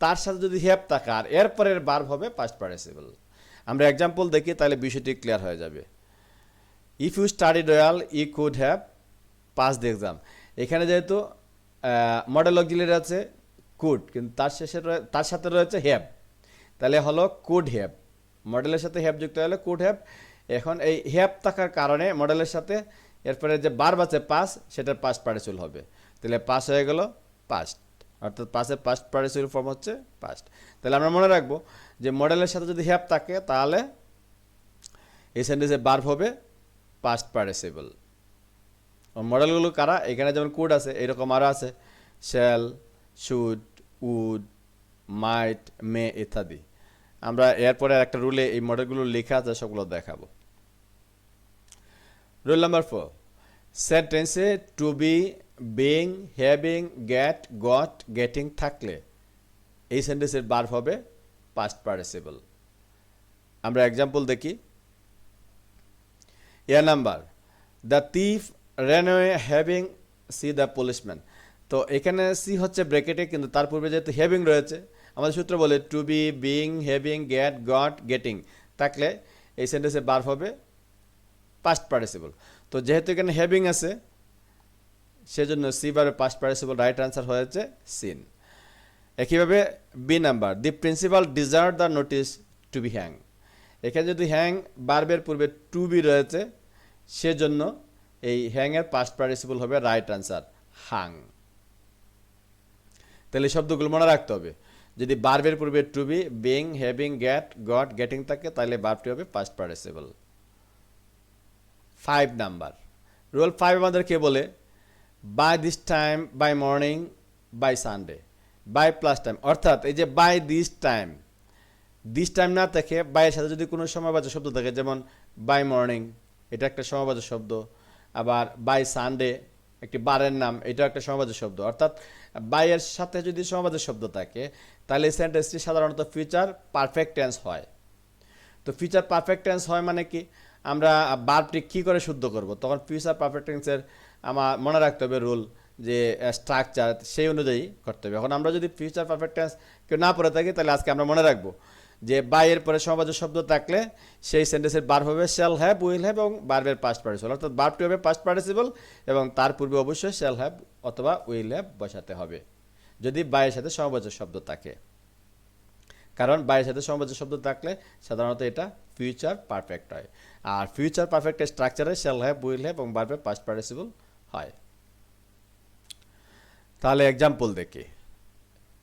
তার সাথে যদি হ্যাভ থাকে আর এরপরের ভার্ব হবে পাস্ট পার্টিসিপল। আমরা এক্সাম্পল দেখি, তাহলে বিষয়টি ক্লিয়ার হয়ে যাবে। If you studied well you could have pass the exam. এখানে যেহেতু মডেল অক্সিলারি আছে কুড, কিন্তু তার সাথে রয়েছে হ্যাভ, তাহলে হলো কুড হ্যাভ। মডেলের সাথে হ্যাভ যুক্ত হলে কুড হ্যাভ। এখন এই হ্যাভ থাকার কারণে মডেলের সাথে এরপরে যে ভার্ব আছে পাস, সেটার পাস্ট পার্টিসিপল হবে, তাহলে পাস হয়ে গেল পাস্ট, অর্থাৎ পাসের পাস্ট পার্টিসিপল ফর্ম হচ্ছে পাস্ট। তাহলে আমরা মনে রাখবো যে মডেলের সাথে যদি হ্যাভ থাকে, তাহলে এই সেন্টেন্সের ভার্ব হবে পাস্ট পার্টিসিপল। মডেলগুলো কারা, এখানে যেমন কুড আছে, এরকম আরও আছে শ্যাল, শুড, উড, মাইট, মে ইত্যাদি। আমরা এরপরে একটা রুলে এই মডেলগুলো লেখা আছে, সবগুলো দেখাবো। রুল নাম্বার 4, সেন্টেন্সে to be, being, having, get, got, getting থাকলে এই সেন্টেন্সের ভার্ব হবে পাস্ট পার্টিসিপল। আমরা এক্সাম্পল দেখি। A number, the thief ran away having see the policeman। তো এখানে সি হচ্ছে ব্র্যাকেটে, কিন্তু তার পূর্বে যেহেতু হ্যাভিং রয়েছে, আমাদের সূত্র বলে to be, being, having, get, got, getting থাকলে এই সেন্টেন্সের ভার্ব হবে পাস্ট পার্টিসিপল। তো যেহেতু এখানে হ্যাভিং আছে, সেজন্য সি ভার্বের পাস্ট পার্টিসিপল রাইট আনসার হয়েছে সিন। একইভাবে B number, the principal deserve the notice to be hang. এখানে যদি হ্যাং ভার্বের পূর্বে টু বি রয়েছে, সেজন্য এই হ্যাংয়ের পাস্ট পার্টিসিপল হবে রাইট আনসার হাং। তাহলে শব্দগুলো মনে রাখতে হবে, যদি ভার্বের পূর্বে to be, being, having, get, got, getting থাকে, তাহলে ভার্বটি হবে পাস্ট পার্টিসিপল। 5 নাম্বার, রুল 5 আমাদেরকে বলে by this time, by morning, by Sunday, by plus time, অর্থাৎ এই যে বাই দিস টাইম না থাকে, বাইয়ের সাথে যদি কোনো সময়বাচক শব্দ থাকে, যেমন বাই মর্নিং, এটা একটা সময়বাচক শব্দ, আবার বাই সানডে একটি বারের নাম, এটা একটা সময়বাচক শব্দ, অর্থাৎ বাইয়ের সাথে যদি সময়বাচক শব্দ থাকে, তাহলে এই সেন্টেন্সটি সাধারণত ফিউচার পারফেক্ট টেন্স হয়। তো ফিউচার পারফেক্ট টেন্স হয় মানে কি, আমরা ভার্বটি কী করে শুদ্ধ করব, তখন ফিউচার পারফেক্ট টেন্সের আমার মনে রাখতে হবে রুল, যে স্ট্রাকচার সেই অনুযায়ী করতে হবে। এখন আমরা যদি ফিউচার পারফেক্ট টেন্স কেউ না পড়ে থাকি, তাহলে আজকে আমরা মনে রাখবো যে বাইয়ের পরে সময়বাচক শব্দ থাকলে সেই সেন্টেন্সের ভার্ব হবে শ্যাল হ্যাভ, উইল হ্যাভ এবং ভার্বের পাস্ট পার্টিসিপল, অর্থাৎ ভার্বটি হবে পাস্ট পার্টিসিপল এবং তার পূর্বে অবশ্যই শ্যাল হ্যাভ অথবা উইল হ্যাভ বসাতে হবে যদি বাইয়ের সাথে সময়বাচক শব্দ থাকে। কারণ বাইয়ের সাথে সময়বাচক শব্দ থাকলে সাধারণত এটা ফিউচার পারফেক্ট হয়, আর ফিউচার পারফেক্টের স্ট্রাকচারে শ্যাল হ্যাভ, উইল হ্যাভ এবং ভার্বের পাস্ট পার্টিসিপল হয়। তাহলে এক্সাম্পল দেখি।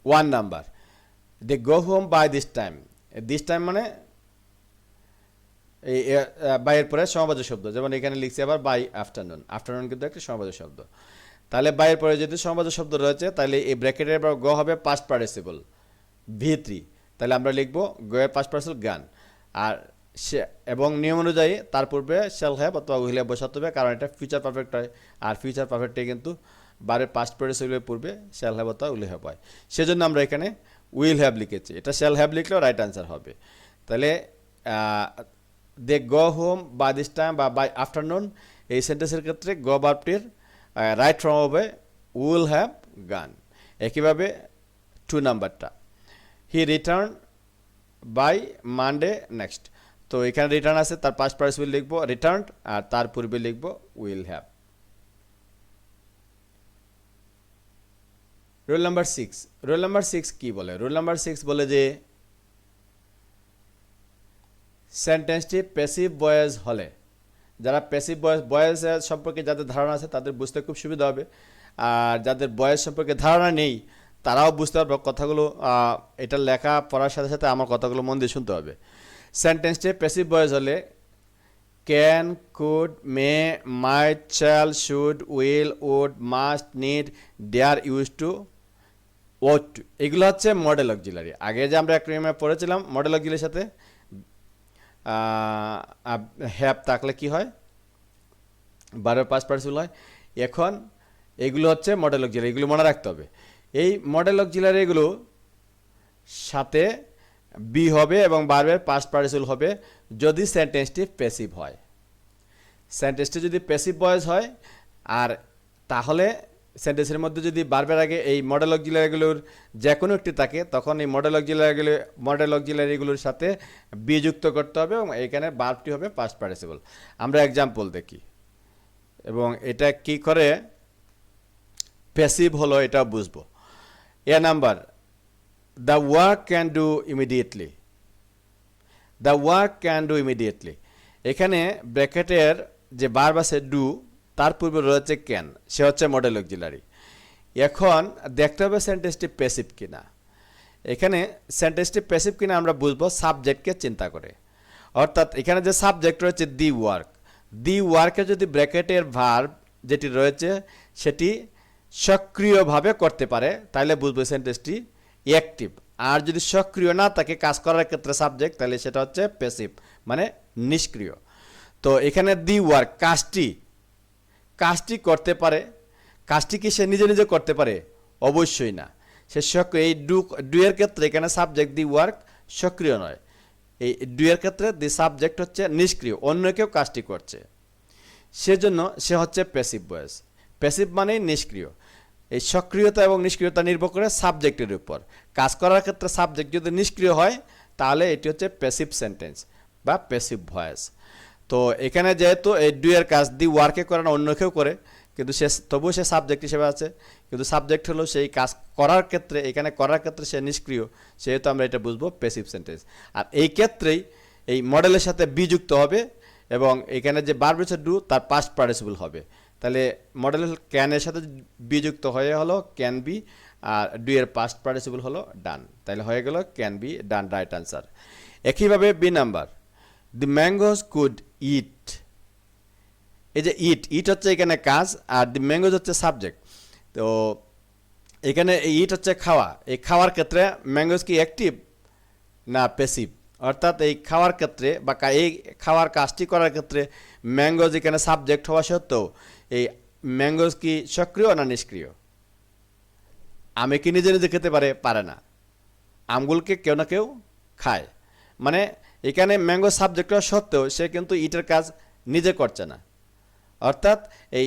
1 number, they go home by this time. This time মানে এই বাইয়ের পরে সমবাচক শব্দ, যেমন এখানে লিখছি আবার বাই আফটারনুন, আফটারনুন কিন্তু একটা সমবাচক শব্দ। তাহলে বাইয়ের পরে যদি সমবাচক শব্দ রয়েছে, তাহলে এই ব্র্যাকেটের পর গো হবে পাস্ট পার্টিসিপল V3, তাহলে আমরা লিখবো গো এর পাস্ট পার্টিসিপল গান, আর এবং নিয়ম অনুযায়ী তার পূর্বে শ্যাল হ্যাভ অথবা উইল হ্যাভ বসাতে হবে, কারণ এটা ফিউচার পারফেক্ট হয়, আর ফিউচার পারফেক্টে কিন্তু বারের পাস্ট পার্টিসিপলের পূর্বে শ্যাল হ্যাভ অথবা উইল হ্যাভ হয়, সেজন্য আমরা এখানে উইল হ্যাভ লিখেছি, এটা শ্যাল হ্যাভ লিখলেও রাইট আনসার হবে। তাহলে they go home by this time বা বাই আফটারনুন, এই সেন্টেন্সের ক্ষেত্রে গো ভার্বটির রাইট ফর্ম হবে উইল হ্যাভ গান। একইভাবে 2 নাম্বারটা, he return by Monday next. তো এখানে রিটার্ন আছে, তার পাস্ট পার্টিসিপল লিখবো রিটার্ন, আর তার পূর্বে লিখবো উইল হ্যাভ। রোল নাম্বার 6 কি বলে? রোল নাম্বার 6 বলে যে সেন্টেন্সটি প্যাসিভ ভয়েস হলে, যারা প্যাসিভ ভয়েস সম্পর্কে যাদের ধারণা আছে তাদের বুঝতে খুব সুবিধা হবে, আর যাদের ভয়েস সম্পর্কে ধারণা নেই তারাও বুঝতে পারবে কথাগুলো। এটা লেখা পড়ার সাথে সাথে আমার কথাগুলো মন দিয়ে শুনতে হবে। সেন্টেন্সটি প্যাসিভ ভয়েস হলে can, could, may, might, shall, should, will, would, must, need, dare, use to, ought to, এগুলো হচ্ছে মডেল অক্সিলারি। আগে যে আমরা অ্যাক্রোনিমে পড়েছিলাম মডেল অক্সিলারির সাথে হ্যাভ থাকলে কি হয়? বারবার পাস্ট পার্টিসিপল হয়। এখন এগুলো হচ্ছে মডেল অক্সিলারি, এগুলো মনে রাখতে হবে। এই মডেল অক্সিলারি এগুলো সাথে বি হবে এবং বারবার পাস্ট পার্টিসিপল হবে যদি সেন্টেন্সটি প্যাসিভ হয়। সেন্টেন্সটি যদি প্যাসিভ ভয়েস হয় আর তাহলে সেন্টেন্সের মধ্যে যদি বারবার আগে এই মডেল অক্সিলারিগুলোর যে কোনো একটি থাকে তখন এই মডেল অক্সিলারিগুলোর সাথে বি যুক্ত করতে হবে এবং এখানে ভার্বটি হবে পাস্ট পার্টিসিপল। আমরা এক্সাম্পল দেখি এবং এটা কি করে প্যাসিভ হলো এটা বুঝবো। Number, the work can do immediately. The work can do immediately, এখানে ব্র্যাকেটের যে ভার্ব আছে ডু, তার পূর্বে রয়েছে ক্যান, সে হচ্ছে মডেল অক্সিলারি। এখন দেখতে হবে সেন্টেন্সটি প্যাসিভ কিনা। এখানে সেন্টেন্সটি প্যাসিভ কিনা আমরা বুঝবো সাবজেক্টকে চিন্তা করে। অর্থাৎ এখানে যে সাবজেক্ট রয়েছে দি ওয়ার্কে যদি ব্র্যাকেটের ভার্ব যেটি রয়েছে সেটি সক্রিয়ভাবে করতে পারে তাহলে বুঝবো সেন্টেন্সটি অ্যাক্টিভ। আর যদি সক্রিয় না থাকে কাজ করার ক্ষেত্রে সাবজেক্ট, তাহলে সেটা হচ্ছে প্যাসিভ মানে নিষ্ক্রিয়। তো এখানে দি ওয়ার্ক কাজটি করতে পারে, কাজটি কি সে নিজে নিজে করতে পারে? অবশ্যই না। সে সক্রিয়, এই ডু এর ক্ষেত্রে এখানে সাবজেক্ট দি ওয়ার্ক সক্রিয় নয়, এই ডু এর ক্ষেত্রে দি সাবজেক্ট হচ্ছে নিষ্ক্রিয়, অন্য কেউ কাজটি করছে, সেজন্য সে হচ্ছে প্যাসিভ ভয়েস। প্যাসিভ মানেই নিষ্ক্রিয়। এই সক্রিয়তা এবং নিষ্ক্রিয়তা নির্ভর করে সাবজেক্টের উপর। কাজ করার ক্ষেত্রে সাবজেক্ট যদি নিষ্ক্রিয় হয় তাহলে এটি হচ্ছে প্যাসিভ সেন্টেন্স বা প্যাসিভ ভয়েস। তো এখানে যেহেতু এই ডু এর কাজ দি ওয়ার্কে করে না, অন্য কেউ করে, কিন্তু তবুও সে সাবজেক্ট হিসেবে আছে, কিন্তু সাবজেক্ট হলো সেই কাজ করার ক্ষেত্রে, এখানে করার ক্ষেত্রে সে নিষ্ক্রিয়, সেহেতু আমরা এটা বুঝবো প্যাসিভ সেন্টেন্স। আর এই ক্ষেত্রেই এই মডেলের সাথে বি যুক্ত হবে এবং এখানে যে ভার্ব হচ্ছে ডু তার পাস্ট পার্টিসিপল হবে। তাহলে মডেল ক্যানের সাথে বি যুক্ত হয়ে হলো ক্যান বি, আর ডু এর পাস্ট পার্টিসিপল হলো ডান, তাহলে হয়ে গেল can be done, right answer. একইভাবে B number, the mangoes could eat. এই যে ইট হচ্ছে এখানে কাজ আর দি ম্যাঙ্গোস হচ্ছে সাবজেক্ট। তো এখানে ইট হচ্ছে খাওয়া, এই খাওয়ার ক্ষেত্রে ম্যাঙ্গোস কি অ্যাক্টিভ না প্যাসিভ? অর্থাৎ এই খাওয়ার ক্ষেত্রে বা এই খাওয়ার কাজটি করার ক্ষেত্রে ম্যাঙ্গোজ এখানে সাবজেক্ট হওয়া সত্ত্বেও এই ম্যাঙ্গোজ কি সক্রিয় না নিষ্ক্রিয়? আমে কি নিজে নিজে খেতে পারে না। আমগুলোকে কেউ না কেউ খায়, মানে এখানে ম্যাঙ্গো সাবজেক্ট হওয়া সত্ত্বেও সে কিন্তু ইটের কাজ নিজে করছে না। অর্থাৎ এই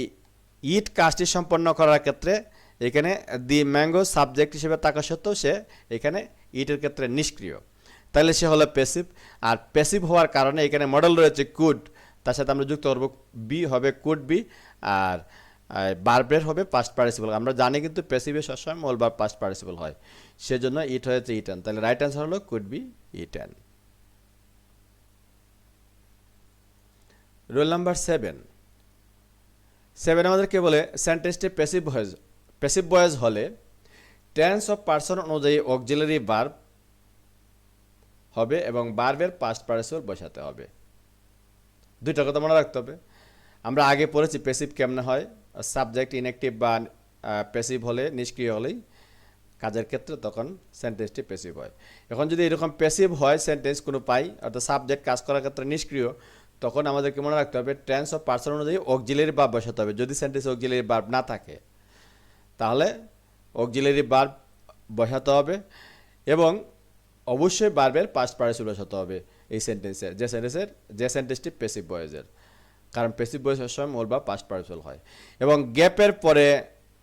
ইট কাজটি সম্পন্ন করার ক্ষেত্রে এখানে দি ম্যাঙ্গো সাবজেক্ট হিসেবে থাকা সত্ত্বেও সে এখানে ইটের ক্ষেত্রে নিষ্ক্রিয়, তাহলে সে হলো প্যাসিভ। আর প্যাসিভ হওয়ার কারণে এখানে মডেল রয়েছে কুড, তার সাথে আমরা যুক্ত করব বি, হবে কুড বি, আর ভার্বের হবে পাস্ট পার্টিসিপল। আমরা জানি কিন্তু প্যাসিভে সবসময় মূল ভার্ব পাস্ট পার্টিসিপল হয়, সেজন্য ইট হয়েছে ইটেন, তাহলে রাইট অ্যান্সার হলো could be eaten. Roll number 7 আমাদেরকে বলে সেন্টেন্সটি প্যাসিভ ভয়েস হলে টেন্স অফ পার্সন অনুযায়ী অক্সিলারি ভার্ব হবে এবং ভার্বের পাস্ট পার্টিসিপল বসাতে হবে। দুইটা কথা মনে রাখতে হবে। আমরা আগে পড়েছি প্যাসিভ কেমনে হয়, সাবজেক্ট ইনঅ্যাক্টিভ বা প্যাসিভ হলে, নিষ্ক্রিয় হলেই কাজের ক্ষেত্রে তখন সেন্টেন্সটি প্যাসিভ হয়। এখন যদি এরকম প্যাসিভ হয় সেন্টেন্স কোনো পাই, অর্থাৎ সাবজেক্ট কাজ করার ক্ষেত্রে নিষ্ক্রিয়, তখন আমাদেরকে মনে রাখতে হবে টেন্স অফ পার্সন অনুযায়ী অক্সিলারি ভার্ব বসাতে হবে। যদি সেন্টেন্সে অক্সিলারি ভার্ব না থাকে তাহলে অক্সিলারি ভার্ব বসাতে হবে এবং অবশ্যই ভার্বের পাস্ট পার্টিসিপল বসাতে হবে এই সেন্টেন্সে, যে সেন্টেন্সটি প্যাসিভ ভয়েসের, কারণ প্যাসিভ ভয়েস সবসময় মূল বা পাস্ট পার্টিসিপল হয়। এবং গ্যাপের পরে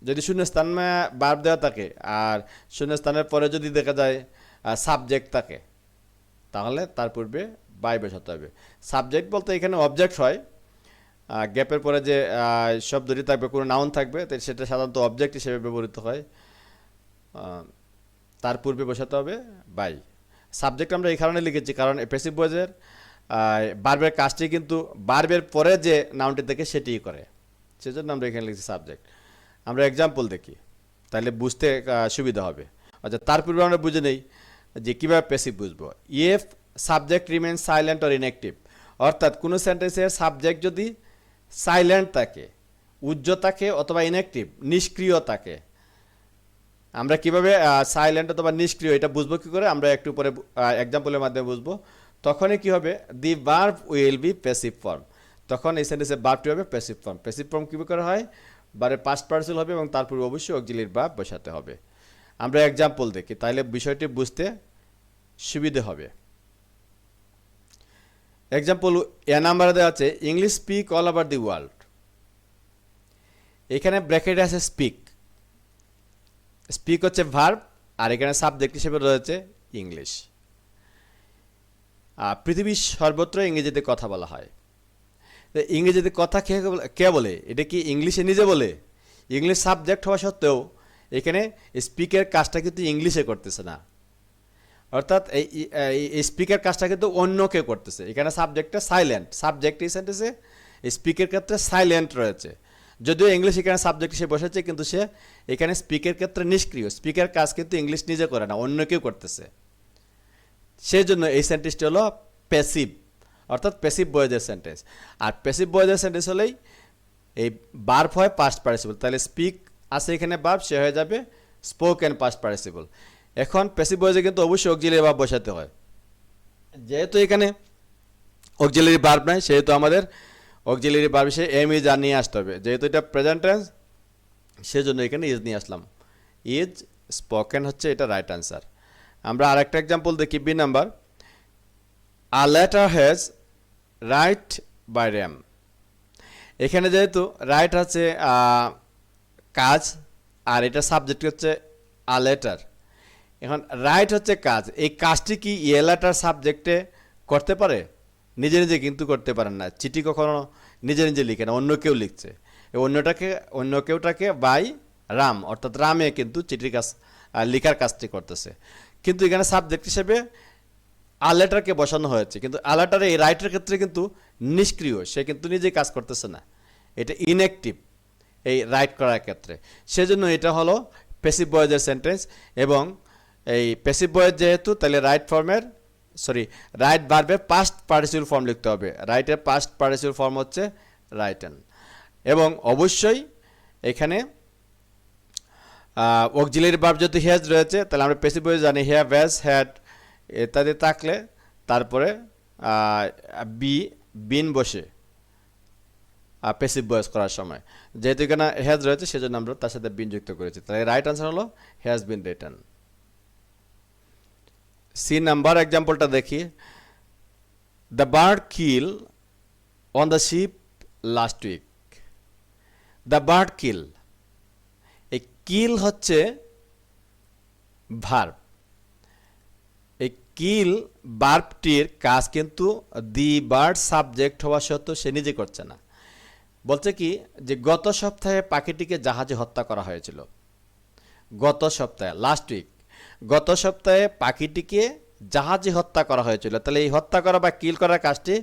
যদি শূন্যস্থানে ভার্ব দেওয়া থাকে আর শূন্যস্থানের পরে যদি দেখা যায় সাবজেক্ট থাকে তাহলে তার পূর্বে বাই বসাতে হবে। সাবজেক্ট বলতে এখানে অবজেক্ট হয়, গ্যাপের পরে যে শব্দটি থাকবে কোনো নাউন থাকবে সেটা সাধারণত অবজেক্ট হিসেবে ব্যবহৃত হয়। তার পূর্বে বসাতে হবে বাই। সাবজেক্ট আমরা এই কারণে লিখেছি কারণ প্যাসিভ ভয়েসের ভার্বের কাজটি কিন্তু ভার্বের পরে যে নাউনটি থাকে সেটিই করে, সেজন্য আমরা এখানে লিখছি সাবজেক্ট। আমরা এক্সাম্পল দেখি তাহলে বুঝতে সুবিধা হবে। আচ্ছা, তার পূর্বে আমরা বুঝে নেই যে কীভাবে প্যাসিভ বুঝবো। If subject remain silent or inactive, অর্থাৎ কোনো সেন্টেন্সের সাবজেক্ট যদি সাইলেন্ট থাকে, উজ্জ্ব থাকে অথবা ইনঅ্যাক্টিভ নিষ্ক্রিয় থাকে, আমরা কিভাবে সাইলেন্ট অথবা নিষ্ক্রিয় এটা বুঝবো কী করে, আমরা একটু পরে এক্সাম্পলের মাধ্যমে বুঝবো। তখনই কী হবে, the verb will be passive form, তখন এই সেন্টেন্সের ভার্বটি হবে প্যাসিভ ফর্ম। প্যাসিভ ফর্ম কীভাবে করা হয়, ভার্বের পাস্ট পার্টিসিপল হবে এবং তারপর অবশ্যই অক্সিলিয়ারি ভার্ব বসাতে হবে। আমরা এক্সাম্পল দেখি তাহলে বিষয়টি বুঝতে সুবিধে হবে। এক্সাম্পল এ নাম্বারে দেওয়া আছে English speak all over the world. এখানে ব্র্যাকেটে আছে স্পিক, স্পিক হচ্ছে ভার্ব আর এখানে সাবজেক্ট হিসেবে রয়েছে ইংলিশ। পৃথিবীর সর্বত্র ইংরেজিতে কথা বলা হয়। ইংরেজিতে কথা কে বলে, এটা কি ইংলিশে নিজে বলে? ইংলিশ সাবজেক্ট হওয়া সত্ত্বেও এখানে স্পিকের কাজটা কিন্তু ইংলিশে করতেছে না, অর্থাৎ এই স্পিকের কাজটা কিন্তু অন্য কেউ করতেছে। এখানে সাবজেক্টটা সাইলেন্ট, সাবজেক্ট এই সেন্টেন্সে স্পিকের ক্ষেত্রে সাইলেন্ট রয়েছে, যদিও ইংলিশ এখানে সাবজেক্ট হিসেবে বসেছে কিন্তু সে এখানে স্পিকের ক্ষেত্রে নিষ্ক্রিয়। স্পিকের কাজ কিন্তু ইংলিশ নিজে করে না, অন্য কেউ করতেছে। সেই জন্য এই সেন্টেন্সটি হলো প্যাসিভ, অর্থাৎ প্যাসিভ ভয়েসের সেন্টেন্স। আর প্যাসিভ ভয়েসের সেন্টেন্স হলেই এই ভার্ব হয় পাস্ট পার্টিসিপল, তাহলে স্পিক আছে এখানে ভার্ব, সে হয়ে যাবে স্পোকেন পাস্ট পার্টিসিপল। এখন প্যাসিভ ভয়েসে কিন্তু অবশ্যই অক্সিলিয়ারি ভার্ব বসাতে হয়। যেহেতু এখানে অক্সিলিয়ারি ভার্ব নাই সেহেতু আমাদের অক্সিলিয়ারি ভার্ব হিসেবে এম ইজ আর নিয়ে আসতে হবে। যেহেতু এটা প্রেজেন্ট টেন্স সেজন্য এখানে ইজ নিয়ে আসলাম। ইজ স্পোকেন হচ্ছে এটা রাইট আনসার। আমরা আরেকটা এক্সাম্পল দেখি B number. A letter has write by Ram. এখানে যেহেতু রাইট আছে কাজ আর এটা সাবজেক্ট হচ্ছে আ লেটার। এখন রাইট হচ্ছে কাজ, এই কাজটি কি এ লেটার সাবজেক্টে করতে পারে? নিজে নিজে কিন্তু করতে পারেন না। চিঠি কখনো নিজে নিজে লিখে না, অন্য কেউ লিখছে। অন্য কেউটাকে বাই রাম, অর্থাৎ রামে কিন্তু চিঠির কাজ লেখার কাজটি করতেছে। কিন্তু এখানে সাবজেক্ট হিসেবে আ লেটারকে বসানো হয়েছে, কিন্তু আ লেটারে এই রাইটের ক্ষেত্রে কিন্তু নিষ্ক্রিয়, সে কিন্তু নিজেই কাজ করতেছে না, এটা ইনঅ্যাক্টিভ এই রাইট করার ক্ষেত্রে। সেজন্য এটা হলো প্যাসিভ ভয়েসের সেন্টেন্স। এবং এই প্যাসিভ ভয়েস যেহেতু, তাহলে রাইট ভার্বের পাস্ট পার্টিসিপল ফর্ম লিখতে হবে। রাইটের পাস্ট পার্টিসিপল ফর্ম হচ্ছে রাইটেন। এবং অবশ্যই এখানে অক্সিলিয়ারি ভার্ব যেহেতু হ্যাজ রয়েছে, তাহলে আমরা প্যাসিভ ভয়েস জানি হ্যাভ, হ্যাজ, হ্যাড ইত্যাদি থাকলে তারপরে বিন বসে প্যাসিভ ভয়েস করার সময়। যেহেতু এখানে হ্যাজ রয়েছে সেজন্য আমরা তার সাথে বিন যুক্ত করেছি। তাহলে রাইট আনসার হলো has been written. C number এক্সাম্পলটা দেখি। The bird kill on the ship last week. The bird kill, এই কিল হচ্ছে ভার্ব। এই কিল ভার্বটির কাজ কিন্তু দি বার্ড সাবজেক্ট হওয়া সত্ত্বেও সে নিজে করছে না। বলছে কি যে গত সপ্তাহে পাখিটিকে জাহাজে হত্যা করা হয়েছিল। গত সপ্তাহে, লাস্ট উইক, গত সপ্তাহে পাখিটিকে জাহাজে হত্যা করা হয়েছিল। তাহলে এই হত্যা করা বা কিল করার কাজটি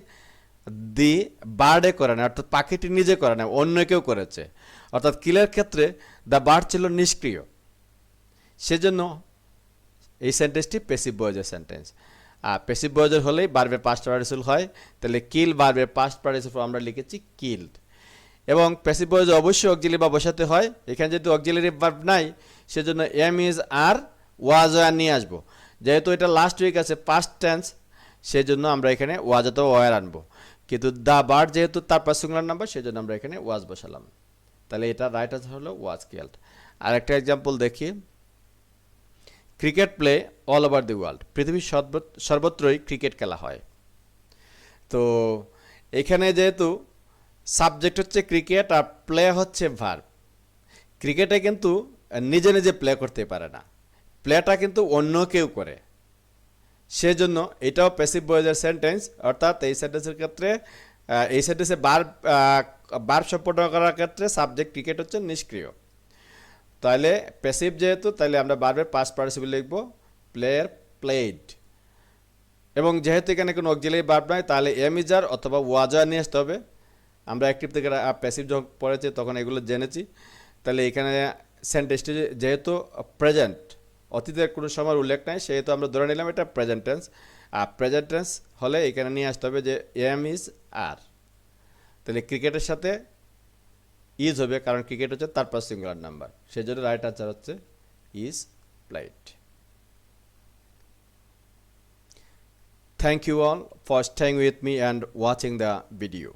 দি বার্ডে করে না, অর্থাৎ পাখিটি নিজে করে না, অন্য কেউ করেছে। অর্থাৎ কিলের ক্ষেত্রে দ্য বার্ড ছিল নিষ্ক্রিয়, সেজন্য এই সেন্টেন্সটি প্যাসিভ ভয়েসের সেন্টেন্স। আর প্যাসিভ ভয়েসের হলেই ভার্বের পাস্ট পার্টিসিপল হয়। তাহলে কিল ভার্বের পাস্ট পার্টিসিপল আমরা লিখেছি কিলড। এবং প্যাসিভ ভয়েসে অবশ্যই অক্সিলিয়ারি ভার্ব বসাতে হয়। এখানে যেহেতু অক্সিলিয়ারি ভার্ব নাই সেজন্য am is are was were নিয়ে আসবো। যেহেতু এটা লাস্ট উইক আছে পাস্ট টেন্স সেজন্য আমরা এখানে ওয়াজ অথবা ওয়ার আনবো। কিন্তু দ্য বার্ড যেহেতু তার সিঙ্গুলার নাম্বার সেজন্য আমরা এখানে ওয়াজ বসালাম। তাহলে এটা রাইট আনসার হলো ওয়াজ কিল্ড। আর একটা এক্সাম্পল দেখি। Cricket play all over the world. পৃথিবীর সর্বত্রই ক্রিকেট খেলা হয়। তো এখানে যেহেতু সাবজেক্ট হচ্ছে ক্রিকেট আর প্লে হচ্ছে ভার্ব, ক্রিকেটে কিন্তু নিজে নিজে প্লে করতে পারে না, প্লেটা কিন্তু অন্য কেউ করে। সেজন্য এটাও প্যাসিভ ভয়েসের সেন্টেন্স, অর্থাৎ এই সেন্টেন্সের ক্ষেত্রে এই সেন্টেন্সে ভার্ব সম্পন্ন করার ক্ষেত্রে সাবজেক্ট ক্রিকেট হচ্ছে নিষ্ক্রিয়। তো তাহলে প্যাসিভ যেহেতু, তাহলে আমরা ভার্বের পাস্ট পার্টিসিপল লিখব প্লেয়ার প্লেড। এবং যেহেতু এখানে কোনো অক্সিলারি ভার্ব নাই, তাহলে এম ইজার অথবা ওয়াজার নিয়ে আসতে হবে। আমরা অ্যাক্টিভ থেকে প্যাসিভ যখন পড়েছি তখন এগুলো জেনেছি। তাহলে এখানে সেন্টেন্সটি যেহেতু প্রেজেন্ট, অতীতের কোনো সময় উল্লেখ নাই, সেহেতু আমরা ধরে নিলাম এটা প্রেজেন্ট টেন্স। আর প্রেজেন্ট টেন্স হলে এখানে নিয়ে আসতে হবে যে এম ইজ আর। তাহলে ক্রিকেটের সাথে ইজ হবে, কারণ ক্রিকেট হচ্ছে তার পাস সিঙ্গুলার নাম্বার, সেই জন্য রাইট আনসার হচ্ছে is played. Thank you all for staying with me and watching the video.